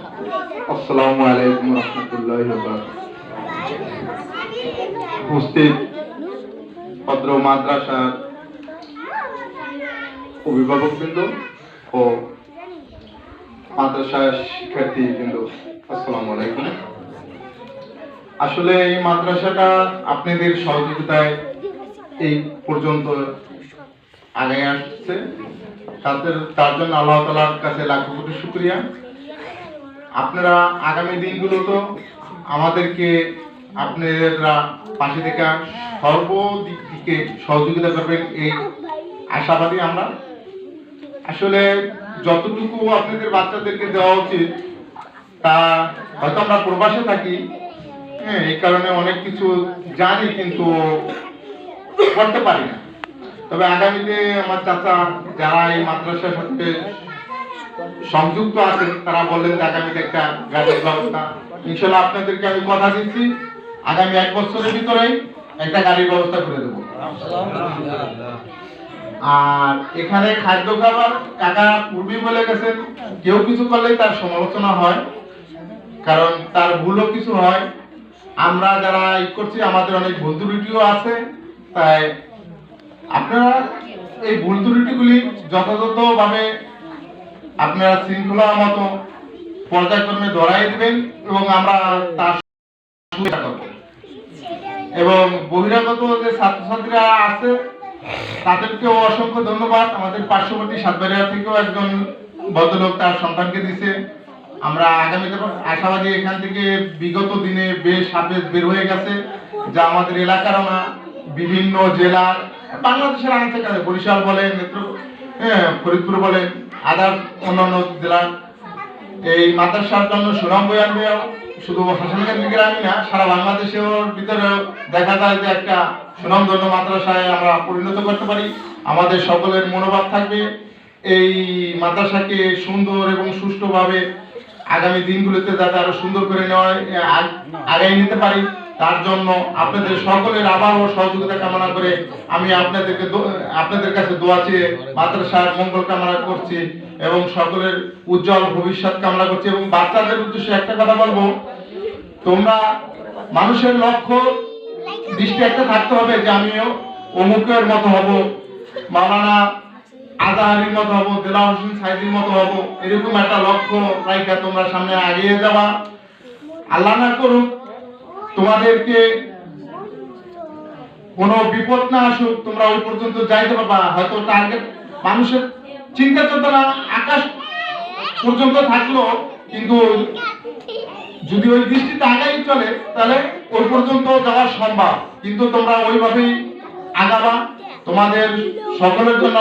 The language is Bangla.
আসসালামু আলাইকুম রহমতুল্লাহি ওয়া বারাকাতুহু। উপস্থিত ভদ্র মাদ্রাসার অভিভাবকবৃন্দ ও মাদ্রাসার শিক্ষার্থীবৃন্দ, আসসালামু আলাইকুম। আসলে এই মাদ্রাসাটা আপনাদের সহযোগিতায় এই পর্যন্ত আগে আসছে, তার জন্য আল্লাহ তাআলার কাছে লাখ কোটি শুকরিয়া। আপনারা আগামী দিনগুলোতে আমাদেরকে আপনারা পাশে থেকে সর্বদিক থেকে সহযোগিতা করবেন, এই আশাবাদী আমরা। আসলে যতটুকু আপনাদের বাচ্চাদেরকে দেওয়া উচিত তা হয়তো আমরা প্রবাসে থাকি, এই কারণে অনেক কিছু জানি কিন্তু করতে পারি না। তবে আগামীতে আমার চাচা যারা এই মাদ্রাসার সাথে সংযুক্ত আছেন তারা বললেন যে আগামীতে একটা গাড়ির ব্যবস্থা, ইনশাল্লাহ আপনাদেরকে আমি কথা দিচ্ছি আগামী 1 বছরের ভিতরেই একটা গাড়ির ব্যবস্থা করে দেবো। আর এখানে খাদ্য খাবার কাকা পূর্বেই বলে গেছেন, কেউ কিছু করলেই তার সমালোচনা হয়, কারণ তার ভুলও কিছু হয়। আমরা যারা করছি আমাদের অনেক ভুল ত্রুটিও আছে, তাই আপনারা এই ভুল ত্রুটিগুলি যথাযথভাবে আপনারা শৃঙ্খলা মতো পর্যায়ক্রমে ধরাই দিবেন এবং আমরা তার সুবিধা করব। এবং বহিরাগত যে ছাত্রছাত্রীরা আছে তাদেরকেও অসংখ্য ধন্যবাদ। আমাদের পার্শ্ববর্তী সাতবাড়িয়া থেকেও একজন ভদ্রলোক তার সন্তানকে দিছে। আমরা আগামীতে আশাবাদী এখান থেকে বিগত দিনে বেশ হাফেজ বের হয়ে গেছে, যা আমাদের এলাকারও না, বিভিন্ন জেলার বাংলাদেশের আনাচে কাছে বরিশাল বলেন, ফরিদপুর বলেন, আদার অন্যান্য জেলার এই মাদ্রাসার জন্য সুনাম বয়ে আনবে। শুধু হাসানগঞ্জ গ্রামই না, সারা বাংলাদেশের ভিতরে দেখা যায় যে একটা সুনামধন্য মাদ্রাসায় আমরা পরিণত করতে পারি। আমাদের সকলের মনোভাব থাকবে এই মাদ্রাসাকে সুন্দর এবং সুষ্ঠুভাবে আগামী দিনগুলোতে যাতে আরো সুন্দর করে নেওয়া আগাই নিতে পারি, তার জন্য আপনাদের সকলের আবার ও সহযোগিতা কামনা করে আমি আপনাদের কাছে দোয়া চেয়ে মাদ্রাসার মঙ্গল কামনা করছি এবং সকলের উজ্জ্বল ভবিষ্যৎ কামনা করছি। এবং বাচ্চাদের উদ্দেশ্যে একটা কথা বলবো, তোমরা মানুষের লক্ষ্য দৃষ্টি একটা থাকতে হবে যে আমিও অমুকের মতো হব, মাওলানা আজহারির মতো হব, দেলাওয়ার হোসেন সাইদির মতো হব, এরকম একটা লক্ষ্য রাখা তোমরা সামনে এগিয়ে যাওয়া। আল্লাহ না করুক তোমাদেরকে কোনো বিপদ না আসুক, তোমরা ওই পর্যন্ত যাইতে পারবা। হয়তো টার্গেট মানুষের চিন্তা চেতনা আকাশ পর্যন্ত থাকলো, কিন্তু যদি ওই দৃষ্টিতে আগাই চলে তাহলে ওই পর্যন্ত যাওয়া সম্ভব, কিন্তু তোমরা ওইভাবেই আগাবা। তোমাদের সকলের জন্য